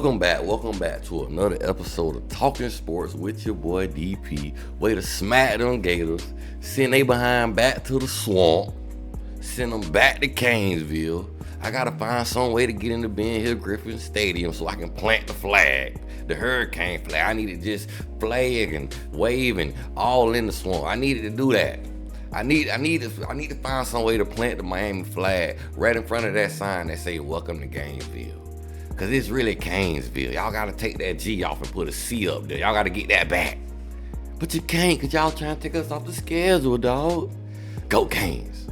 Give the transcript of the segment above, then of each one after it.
Welcome back to another episode of Talking Sports with your boy DP. Way to smack them Gators, send they behind back to the swamp, send them back to Canesville. I gotta find some way to get into Ben Hill Griffin Stadium so I can plant the flag, the hurricane flag. I need to just flag and wave and all in the swamp. I needed to do that. I need to find some way to plant the Miami flag right in front of that sign that say "Welcome to Gainesville." Cause it's really Canesville. Y'all gotta take that G off and put a C up there. Y'all gotta get that back. But you can't, cause y'all trying to take us off the schedule, dog. Go Canes.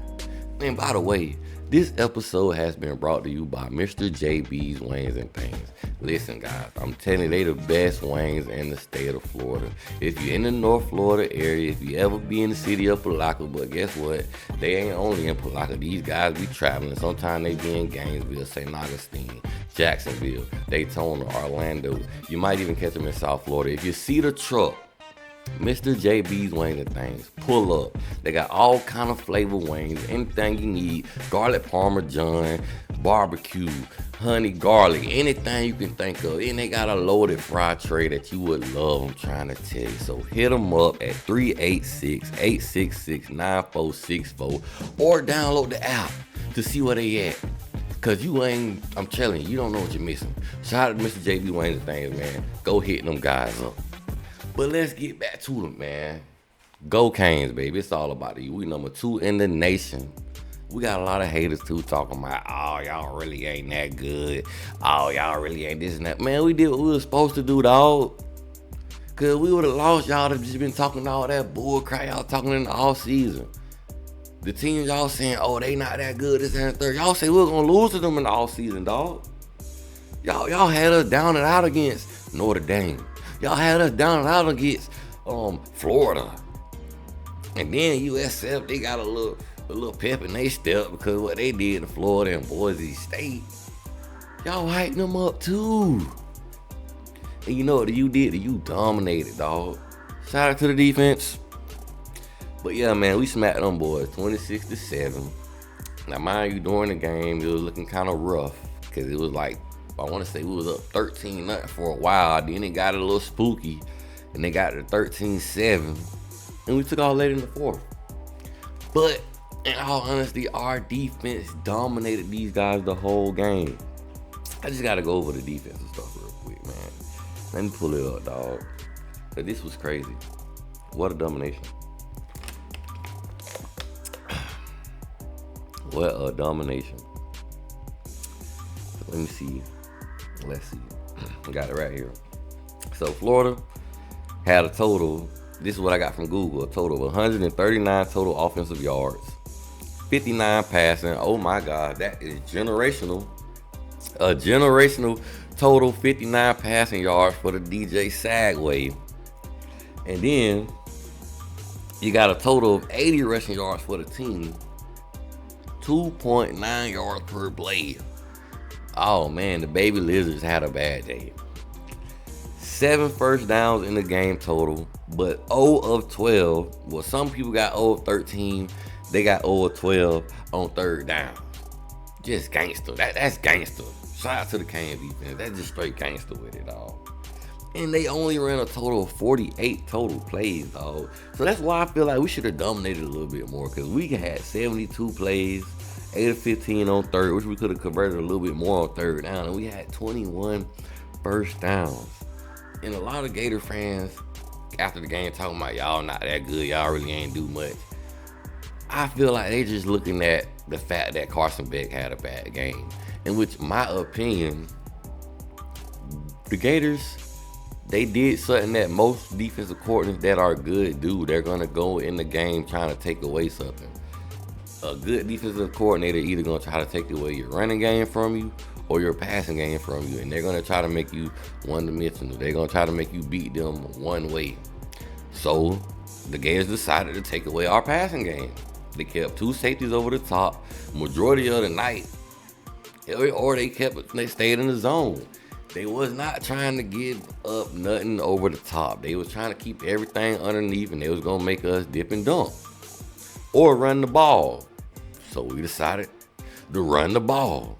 And by the way, this episode has been brought to you by Mr. JB's Wings and Things. Listen, guys, I'm telling you, they the best wings in the state of Florida. If you're in the North Florida area, if you ever be in the city of Palaca, but guess what? They ain't only in Palaca. These guys be traveling. Sometimes they be in Gainesville, St. Augustine, Jacksonville, Daytona, Orlando. You might even catch them in South Florida. If you see the truck, Mr. JB's Wings and Things, pull up. They got all kind of flavor wings, anything you need. Garlic parmesan, barbecue, honey garlic, anything you can think of. And they got a loaded fry tray that you would love, I'm trying to tell you. So hit them up at 386-866-9464 or download the app to see where they at. Cause I'm telling you, you don't know what you're missing. Shout out to Mr. JB Wings and Things, man. Go hit them guys up. But let's get back to them, man. Go Canes, baby. It's all about you. We number 2 in the nation. We got a lot of haters, too, talking about, oh, y'all really ain't that good. Oh, y'all really ain't this and that. Man, we did what we were supposed to do, dog. Because we would have lost y'all that just been talking all that bull crap y'all talking in the off season. The teams y'all saying, oh, they not that good, this and the third. Y'all say we're going to lose to them in the off season, dog. Y'all had us down and out against Notre Dame. Y'all had us down and out against Florida. And then USF, they got a little pep in their step because of what they did to Florida and Boise State. Y'all hyping them up too. And you know what you did? You dominated, dog. Shout out to the defense. But yeah, man, we smacked them boys 26-7. Now, mind you, during the game, it was looking kind of rough because it was like, I want to say we was up 13-0 for a while. Then it got a little spooky, and they got to 13-7, and we took off late in the fourth. But in all honesty, our defense dominated these guys the whole game. I just got to go over the defensive stuff real quick, man. Let me pull it up, dog. But this was crazy. What a domination. What a domination. Let me see. Let's see. I got it right here. So Florida had a total, this is what I got from Google, a total of 139 total offensive yards, 59 passing. Oh my God, that is generational. A generational total 59 passing yards for the DJ Sagway. And then you got a total of 80 rushing yards for the team, 2.9 yards per play. Oh man, the baby lizards had a bad day. 7 first downs in the game total, but 0 of 12. Well, some people got 0 of 13. They got 0 of 12 on third down. Just gangster. That's gangster. Shout out to the Canes defense. That's just straight gangster with it, dog. And they only ran a total of 48 total plays, dog. So that's why I feel like we should have dominated a little bit more, because we had 72 plays. 8 of 15 on third, which we could have converted a little bit more on third down. And we had 21 first downs. And a lot of Gator fans, after the game, talking about y'all not that good, y'all really ain't do much. I feel like they just looking at the fact that Carson Beck had a bad game. In which, my opinion, the Gators, they did something that most defensive coordinators that are good do. They're going to go in the game trying to take away something. A good defensive coordinator either going to try to take away your running game from you or your passing game from you. And they're going to try to make you one-dimensional. They're going to try to make you beat them one way. So the Gators decided to take away our passing game. They kept 2 safeties over the top majority of the night. Or they stayed in the zone. They was not trying to give up nothing over the top. They was trying to keep everything underneath, and they was going to make us dip and dunk or run the ball. So we decided to run the ball.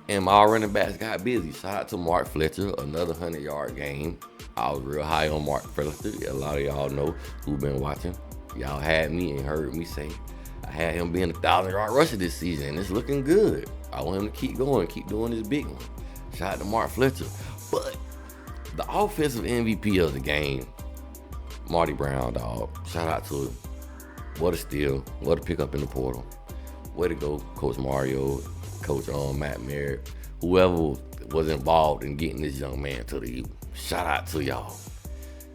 and my running backs got busy. Shout out to Mark Fletcher, another 100-yard game. I was real high on Mark Fletcher. A lot of y'all know who been watching. Y'all had me and heard me say I had him being a 1,000-yard rusher this season, and it's looking good. I want him to keep going, keep doing his big one. Shout out to Mark Fletcher. But the offensive MVP of the game, Marty Brown, dog. Shout out to him. What a steal. What a pickup in the portal. Way to go, Coach Mario, Coach Matt Merritt, whoever was involved in getting this young man to the U. Shout out to y'all.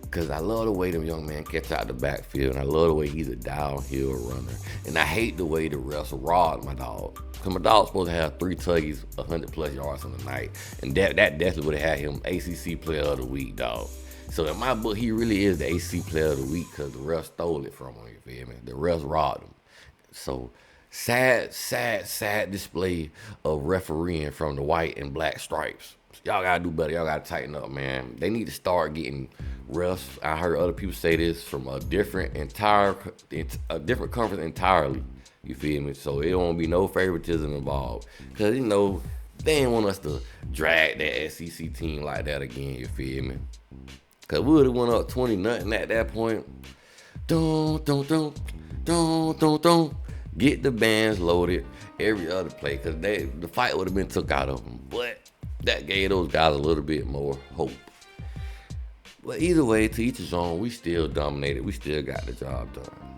Because I love the way them young men catch out the backfield, and I love the way he's a downhill runner. And I hate the way the refs robbed my dog. Because my dog's supposed to have 3 tuggies, 100-plus yards on the night. And that definitely would have had him ACC Player of the Week, dog. So in my book, he really is the ACC Player of the Week because the refs stole it from him, you feel me? The refs robbed him. So sad display of refereeing from the white and black stripes. Y'all gotta do better. Y'all gotta tighten up, man. They need to start getting refs. I heard other people say this from a different conference entirely. You feel me? So it won't be no favoritism involved. Cause they ain't want us to drag that SEC team like that again. You feel me? Cause we would have went up 20-0 at that point. Don't. Get the bands loaded every other play. Cause the fight would have been took out of them. But that gave those guys a little bit more hope. But either way, to each his own, we still dominated. We still got the job done.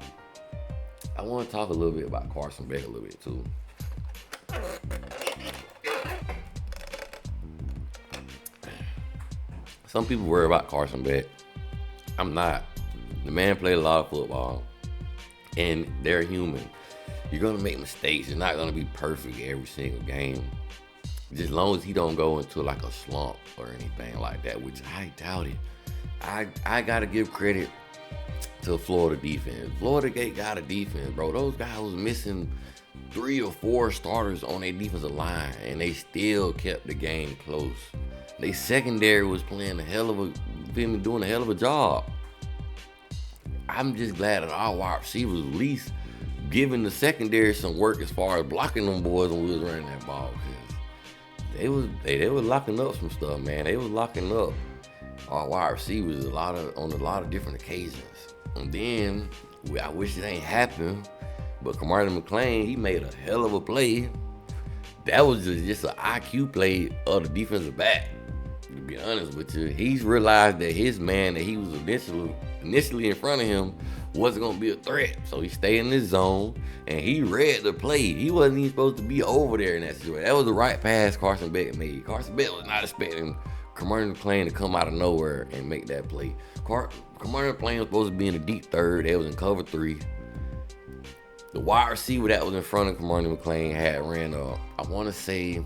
I want to talk a little bit about Carson Beck a little bit too. Some people worry about Carson Beck. I'm not. The man played a lot of football, and they're human. You're going to make mistakes. You're not going to be perfect every single game. Just as long as he don't go into like a slump or anything like that, which I doubt it. I got to give credit to Florida defense. Florida got a defense, bro. Those guys was missing 3 or 4 starters on their defensive line, and they still kept the game close. They secondary was playing doing a hell of a job. I'm just glad that our wide receivers at least giving the secondary some work as far as blocking them boys when we was running that ball. They was locking up some stuff, man. They was locking up our wide receivers on a lot of different occasions. And then I wish it ain't happened, but Kamari McLean, he made a hell of a play. That was just an IQ play of the defensive back. To be honest with you, he's realized that his man that he was initially in front of him wasn't gonna be a threat. So he stayed in his zone and he read the play. He wasn't even supposed to be over there in that situation. That was the right pass Carson Beck made. Carson Beck was not expecting Kamari McLean to come out of nowhere and make that play. Kamari McLean was supposed to be in the deep third. They was in cover 3. The wide receiver that was in front of Kamari McLean had ran I want to say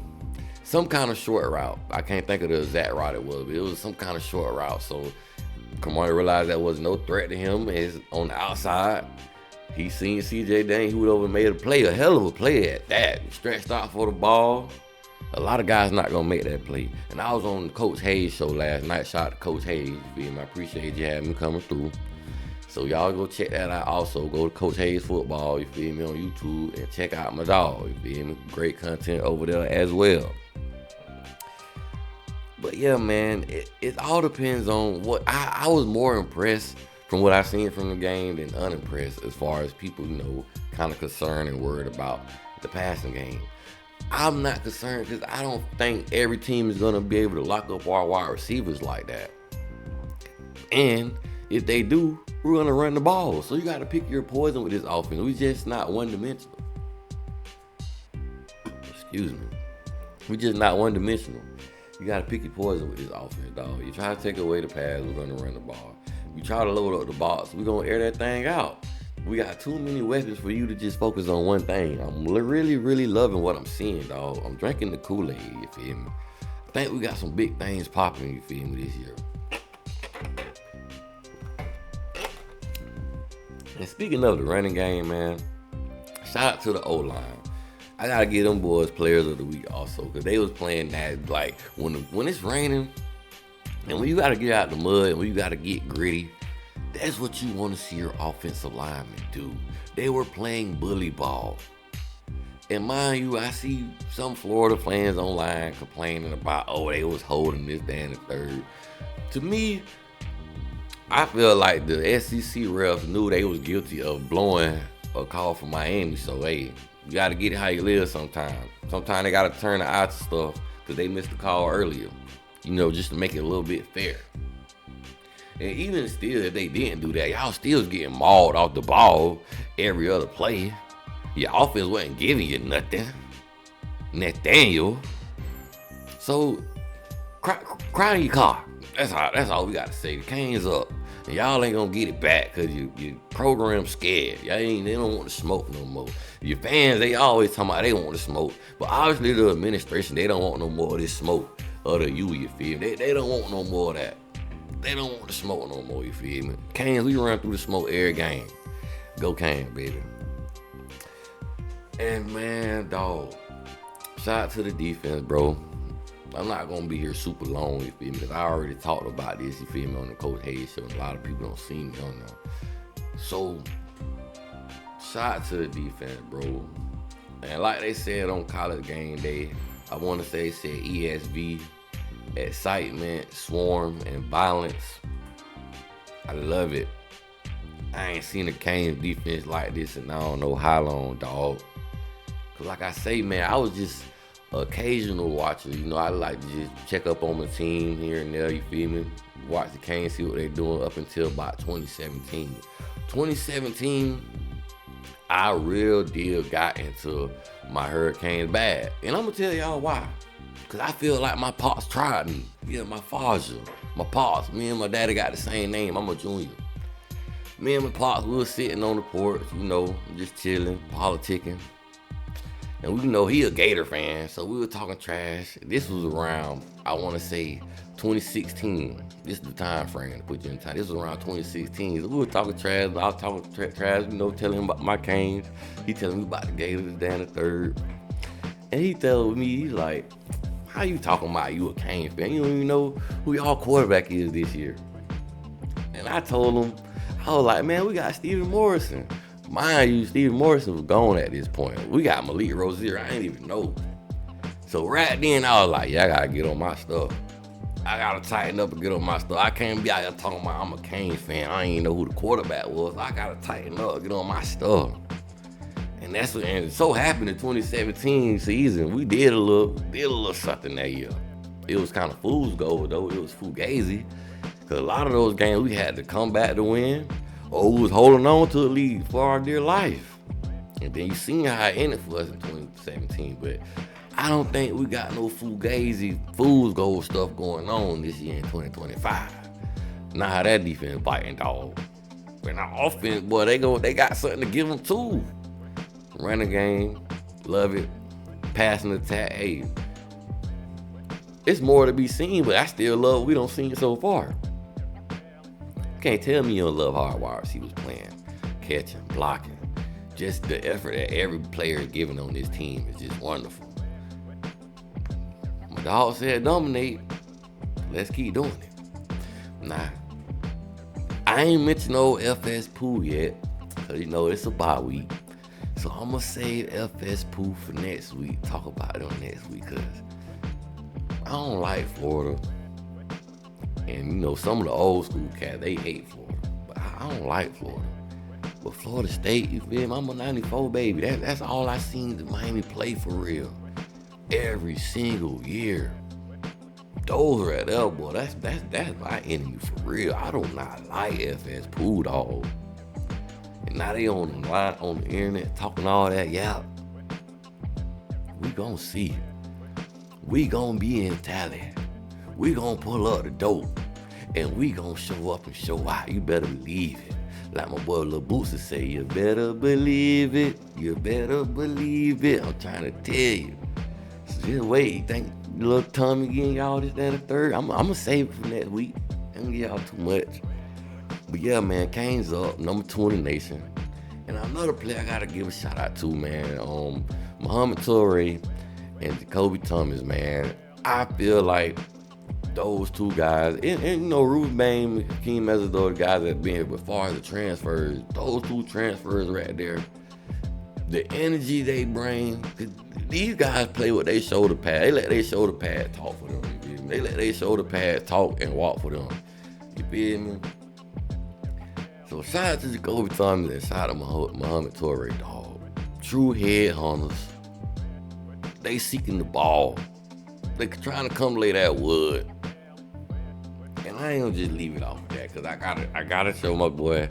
some kind of short route. I can't think of the exact route it was, but it was some kind of short route. So Kamari realized that was no threat to him. Is on the outside. He seen CJ Dane, who over made a hell of a play at that. Stretched out for the ball. A lot of guys not gonna make that play. And I was on Coach Hayes' show last night. Shout out to Coach Hayes. You feel me? I appreciate you having me coming through. So y'all go check that out. Also go to Coach Hayes Football. You feel me, on YouTube, and check out my dog. You feel me? Great content over there as well. But yeah, man, it all depends on what I was more impressed from what I seen from the game than unimpressed as far as people, kind of concerned and worried about the passing game. I'm not concerned because I don't think every team is going to be able to lock up our wide receivers like that. And if they do, we're going to run the ball. So you got to pick your poison with this offense. We just not one-dimensional. Excuse me. We just not one-dimensional. You got to pick your poison with this offense, dog. You try to take away the pass, we're going to run the ball. You try to load up the box, we're going to air that thing out. We got too many weapons for you to just focus on one thing. I'm really, really loving what I'm seeing, dog. I'm drinking the Kool-Aid, you feel me? I think we got some big things popping, you feel me, this year. And speaking of the running game, man, shout out to the O-line. I gotta give them boys players of the week also, because they was playing that, like, when it's raining and when you gotta get out the mud and when you gotta get gritty, that's what you want to see your offensive linemen do. They were playing bully ball. And mind you, I see some Florida fans online complaining about, oh, they was holding this, that, and the third. To me, I feel like the SEC refs knew they was guilty of blowing a call from Miami. So, hey, you got to get it how you live sometimes. Sometimes they got to turn the eye to stuff because they missed the call earlier. Just to make it a little bit fair. And even still, if they didn't do that, y'all still getting mauled off the ball every other play. Your offense wasn't giving you nothing. Nathaniel. So, cry in your car. That's all we got to say. The Canes up. And y'all ain't gonna get it back because your program scared. They don't want to smoke no more. Your fans, they always talking about they want to smoke. But obviously the administration, they don't want no more of this smoke. Other you feel me? They don't want no more of that. They don't want to smoke no more, you feel me? Canes, we run through the smoke every game. Go Canes, baby. And man, dog, shout out to the defense, bro. I'm not gonna be here super long, you feel me? Because I already talked about this, you feel me, on the Coach Hayes show. And a lot of people don't see me on there. So, shout out to the defense, bro. And like they said on College Game Day, I want to say ESV, excitement, swarm, and violence. I love it. I ain't seen a Canes defense like this in I don't know how long, dog. Cause like I say, man, I was just an occasional watcher. I like to just check up on my team here and there, you feel me? Watch the Canes, see what they're doing up until about 2017. 2017, I real deal got into my Hurricanes bad. And I'm gonna tell y'all why. Cause I feel like my pops tried me. Yeah, my father, my pops. Me and my daddy got the same name. I'm a junior. Me and my pops, we was sitting on the porch, just chilling, politicking. And we know he a Gator fan, so we were talking trash. This was around, I want to say, 2016. This is the time frame to put you in time. This was around 2016. So we were talking trash. I was talking trash, telling him about my Canes. He telling me about the Gators, down the third. And he telling me, he's like, how you talking about you a Canes fan? You don't even know who y'all quarterback is this year. And I told him, I was like, man, we got Steven Morrison. Mind you, Steven Morrison was gone at this point. We got Malik Rozier, I ain't even know. So right then, I was like, yeah, I gotta get on my stuff. I gotta tighten up and get on my stuff. I can't be out here talking about I'm a Canes fan. I ain't even know who the quarterback was. I gotta tighten up, get on my stuff. And that's what, and it so happened in 2017 season, we did a little something that year. It was kind of fool's gold though. It was fugazi. Cause a lot of those games we had to come back to win, or we was holding on to the lead for our dear life. And then you seen how it ended for us in 2017. But I don't think we got no fugazi, fool's gold stuff going on this year in 2025. Not how that defense biting, dog. And our offense, boy, they got something to give them too. Run the game, love it. Passing attack, hey. It's more to be seen, but I still love what we don't see it so far. Can't tell me you don't love hard wide receivers playing, catching, blocking. Just the effort that every player is giving on this team is just wonderful. My dog said dominate. Let's keep doing it. Nah. I ain't mentioned no FS Pooh yet, because it's a bye week. So I'm going to save FS Pooh for next week. Talk about it on next week, because I don't like Florida. And, some of the old school cats, they hate Florida. But I don't like Florida. But Florida State, you feel me? I'm a 94 baby. That's all I seen the Miami play for real. Every single year. Those right there, boy, that's my enemy for real. I do not like FS Pooh, dog. And now they on the line, on the internet, talking all that, yeah. We gonna see. We gonna be in tally. We gonna pull up the dope. And we gonna show up and show out. You better believe it. Like my boy Lil Boots say, you better believe it. You better believe it. I'm trying to tell you. So just wait. You think little Tommy getting y'all this, that, and the third? I'm gonna save it for next week. I don't give y'all too much. But yeah, man, Canes up, number 2 in the nation. And another player I gotta give a shout out to, man, Muhammad Toure and Jacoby Thomas, man. I feel like those two guys, and Ruth Bain, Hakeem Mesidor, the guys that been here, but far as the transfers, those two transfers right there, the energy they bring. These guys play with their shoulder pad. They let their shoulder pad talk for them. You feel me? They let their shoulder pad talk and walk for them. You feel me? So shout out to Jacoby Thomas and shout out to Muhammad Torre, dog. True headhunters. They seeking the ball. They trying to come lay that wood. And I ain't gonna just leave it off that, cause I gotta show my boy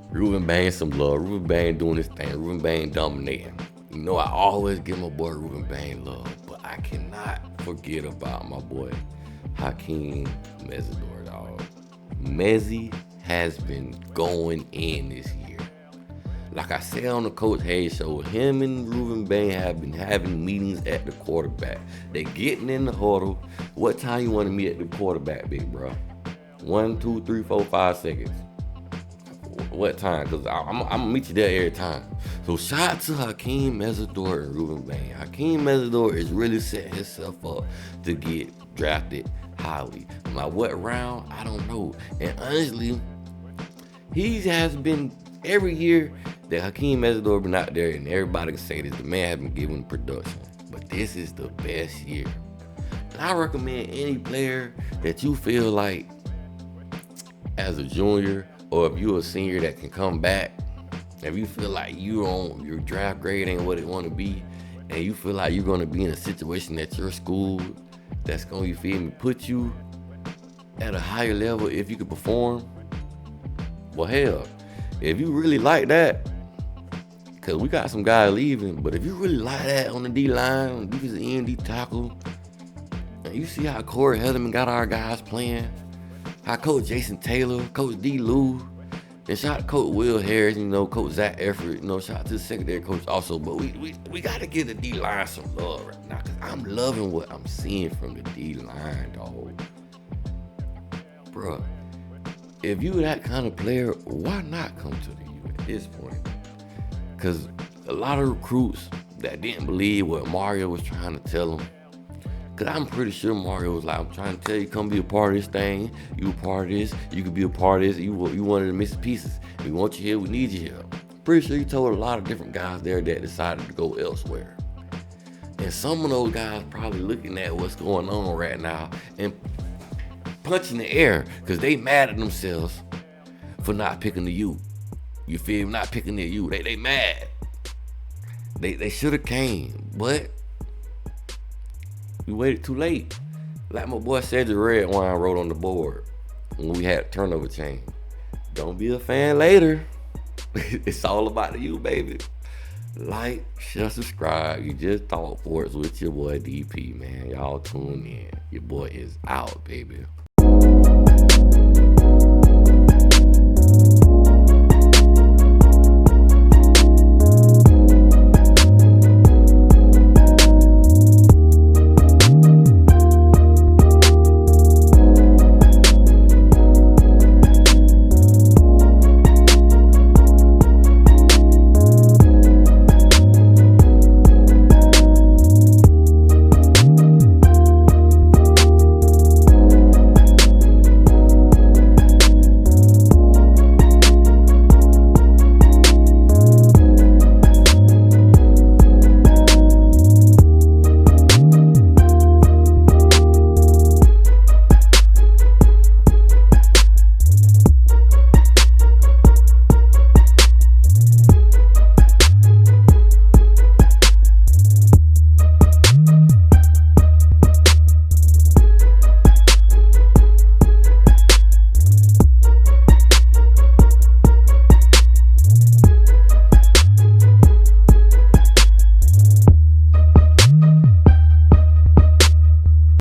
Ruben Bain some love. Ruben Bain doing his thing. Ruben Bain dominating. You know, I always give my boy Ruben Bain love, but I cannot forget about my boy Hakeem Mesidor, dog. Mezzy has been going in this year. Like I said on the Coach Hayes show, him and Ruben Bain have been having meetings at the quarterback. They getting in the huddle. What time you want to meet at the quarterback, big bro? 1, 2, 3, 4, 5 seconds. What time? Because I'm going to meet you there every time. So shout out to Hakeem Mesidor and Ruben Bain. Hakeem Mesidor is really setting himself up to get drafted highly. Now what round? I don't know. And honestly, he has been every year that Hakeem Mesidor been out there, and everybody can say this, the man has been giving production. But this is the best year. And I recommend any player that you feel like as a junior, or if you're a senior that can come back, if you feel like your draft grade ain't what it want to be, and you feel like you're going to be in a situation at your school that's going to, you feel me, put you at a higher level if you can perform, well, hell, if you really like that, because we got some guys leaving, but if you really like that on the D-line, defensive end, D tackle, and you see how Corey Heatherman got our guys playing, how Coach Jason Taylor, Coach D. Lou, and shout out to Coach Will Harris, Coach Zach Efford, shout out to the secondary coach also. But we got to give the D-line some love right now, because I'm loving what I'm seeing from the D-line, dog. Bruh, if you that kind of player, why not come to the U at this point? Because a lot of recruits that didn't believe what Mario was trying to tell them, because I'm pretty sure Mario was like, I'm trying to tell you, come be a part of this thing. You a part of this. You could be a part of this. You one of the missing pieces. We want you here. We need you here. Pretty sure he told a lot of different guys there that decided to go elsewhere. And some of those guys probably looking at what's going on right now and punching the air because they mad at themselves for not picking the U. You feel me? Not picking the U. They mad. They should have came, but we waited too late. Like my boy Cedric Redwine wrote on the board when we had turnover chain. Don't be a fan later. It's all about you, baby. Like, share, subscribe. You just thought sports with your boy DP, man. Y'all tune in. Your boy is out, baby.